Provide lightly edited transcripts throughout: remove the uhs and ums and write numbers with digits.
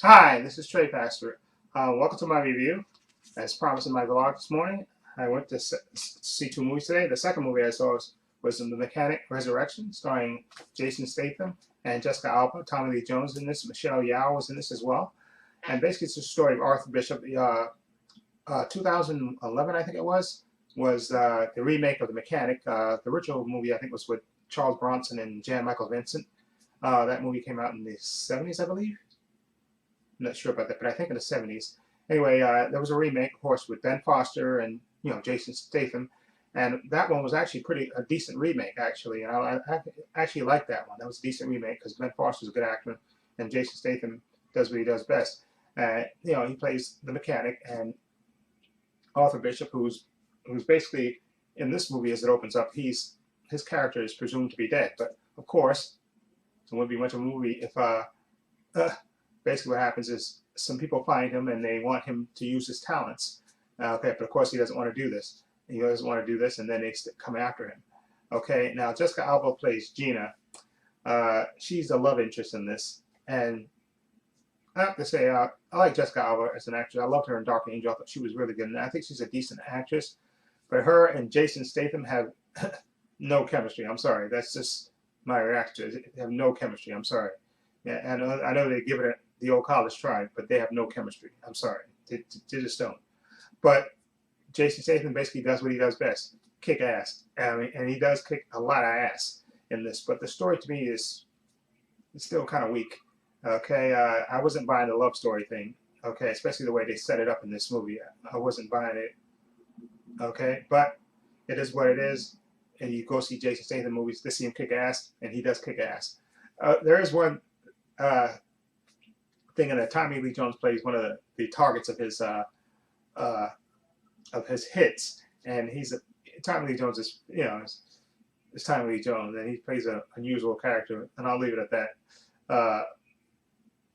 Hi, this is Trepacer. Welcome to my review. As promised in my vlog this morning, I went to see two movies today. The second movie I saw was The Mechanic Resurrection, starring Jason Statham and Jessica Alba. Tommy Lee Jones in this. Michelle Yeoh was in this as well. And basically, it's the story of Arthur Bishop. 2011, I think it was the remake of The Mechanic. The original movie, I think, was with Charles Bronson and Jan Michael Vincent. That movie came out in the 70s, I believe. I'm not sure about that, but I think in the 70s. Anyway, there was a remake, of course, with Ben Foster and Jason Statham, and that one was actually a decent remake actually, and I actually liked that one. That was a decent remake because Ben Foster's a good actor, and Jason Statham does what he does best. He plays the mechanic, and Arthur Bishop, who's basically in this movie as it opens up, his character is presumed to be dead, but of course, it wouldn't be much of a movie if uh, basically what happens is some people find him and they want him to use his talents. Okay, but of course he doesn't want to do this. He doesn't want to do this, and then they come after him. Okay, now Jessica Alba plays Gina. She's the love interest in this, and I have to say I like Jessica Alba as an actress. I loved her in Dark Angel. I thought she was really good, and I think she's a decent actress. But her and Jason Statham have no chemistry. I'm sorry, that's just my reaction. They have no chemistry. I'm sorry. Yeah, and I know they give it the old college try, but they have no chemistry. I'm sorry, they just don't. But Jason Statham basically does what he does best: kick ass. I mean, and he does kick a lot of ass in this. But the story to me is still kind of weak. Okay, I wasn't buying the love story thing. Okay, especially the way they set it up in this movie. I wasn't buying it. Okay, but it is what it is. And you go see Jason Statham movies to see him kick ass, and he does kick ass. There is one thing in that Tommy Lee Jones plays one of the targets uh, of his hits, and Tommy Lee Jones is it's Tommy Lee Jones, and he plays an unusual character, and I'll leave it at that.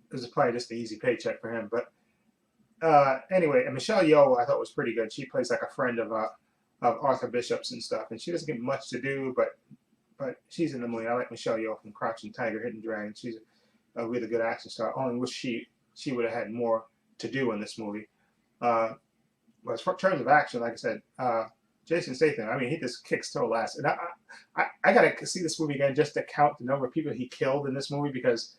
This is probably just an easy paycheck for him, but anyway, and Michelle Yeoh I thought was pretty good. She plays like a friend of Arthur Bishop's and stuff, and she doesn't get much to do, but she's in the movie. I like Michelle Yeoh from Crouching Tiger, Hidden Dragon. She's a really good action star. Only wish she would have had more to do in this movie. But in terms of action, like I said, Jason Statham, I mean, he just kicks toe ass. And I gotta see this movie again just to count the number of people he killed in this movie, because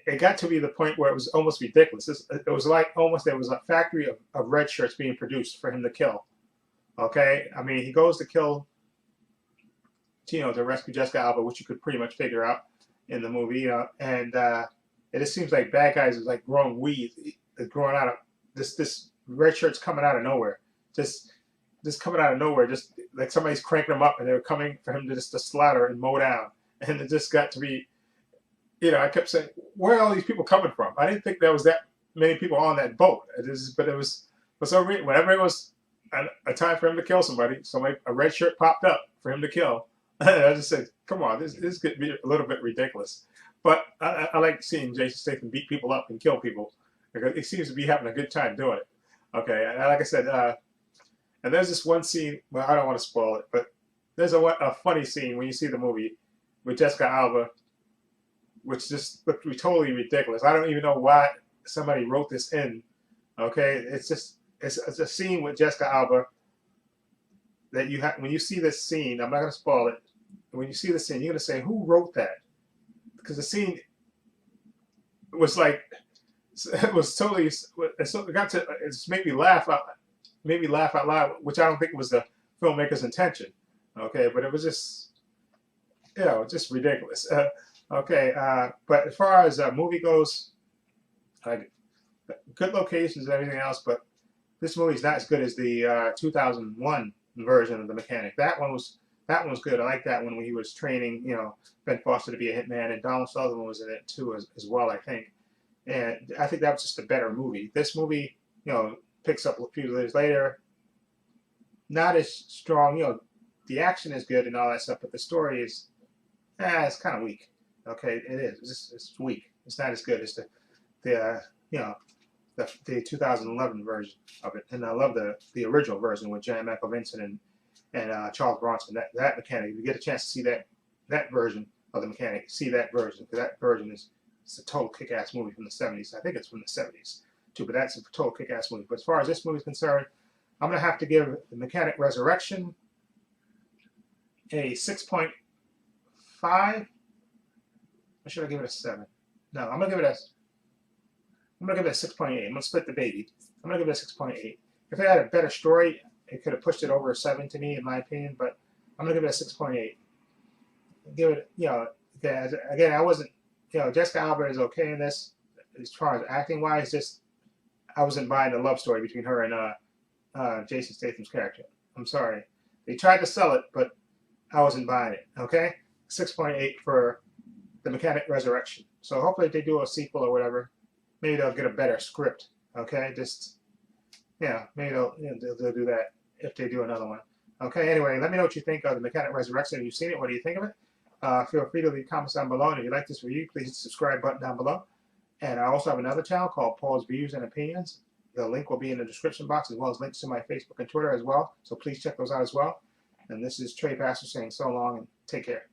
it got to be the point where it was almost ridiculous. It was like almost there was a factory of red shirts being produced for him to kill. Okay, I mean, he goes to kill, to rescue Jessica Alba, which you could pretty much figure out in the movie, and it just seems like bad guys is like growing weeds, growing out of this red shirt's coming out of nowhere, just coming out of nowhere, just like somebody's cranking them up and they're coming for him to just to slaughter and mow down, and it just got to be, I kept saying, where are all these people coming from? I didn't think there was that many people on that boat, but it was for some reason whenever it was a time for him to kill somebody, a red shirt popped up for him to kill. I just said, come on, this could be a little bit ridiculous. But I like seeing Jason Statham beat people up and kill people, because he seems to be having a good time doing it. Okay, and like I said, and there's this one scene, well, I don't want to spoil it, but there's a funny scene when you see the movie with Jessica Alba, which just looked totally ridiculous. I don't even know why somebody wrote this in. Okay, it's a scene with Jessica Alba that you have. When you see this scene, I'm not going to spoil it. When you see the scene, you're going to say, who wrote that? Because the scene was like, it was totally, it got to, it's made me laugh out loud, which I don't think was the filmmaker's intention. Okay, but it was just, just ridiculous. Okay, but as far as a movie goes, like, good locations and everything else, but this movie's not as good as the 2001 version of The Mechanic. That one was good. I like that one when he was training, Ben Foster to be a hitman, and Donald Sutherland was in it too as well, I think. And I think that was just a better movie. This movie, picks up a few years later. Not as strong, the action is good and all that stuff, but the story is, it's kind of weak. Okay, it is. It's weak. It's not as good as the 2011 version of it. And I love the original version with Jan Michael Vincent and Charles Bronson. That Mechanic. If you get a chance to see that version of The Mechanic, see that version, because that version is It's a total kick-ass movie from the 70s. I think it's from the 70s too, but that's a total kick-ass movie. But as far as this movie is concerned, I'm gonna have to give The Mechanic Resurrection a 6.5. Or should I give it a 7? No, I'm gonna give it a 6.8. I'm gonna split the baby. I'm gonna give it a 6.8. If it had a better story, it could have pushed it over a 7 to me, in my opinion. But I'm gonna give it a 6.8. Give it, again, I wasn't, Jessica Alba is okay in this as far as acting wise. Just I wasn't buying the love story between her and Jason Statham's character. I'm sorry. They tried to sell it, but I wasn't buying it. Okay, 6.8 for The Mechanic Resurrection. So hopefully, if they do a sequel or whatever, maybe they'll get a better script. Okay, just maybe they'll do that if they do another one. Okay, anyway, let me know what you think of The Mechanic Resurrection. If you've seen it, what do you think of it? Feel free to leave comments down below. And if you like this review, please hit the subscribe button down below. And I also have another channel called Paul's Views and Opinions. The link will be in the description box, as well as links to my Facebook and Twitter as well. So please check those out as well. And this is Trepacer saying so long and take care.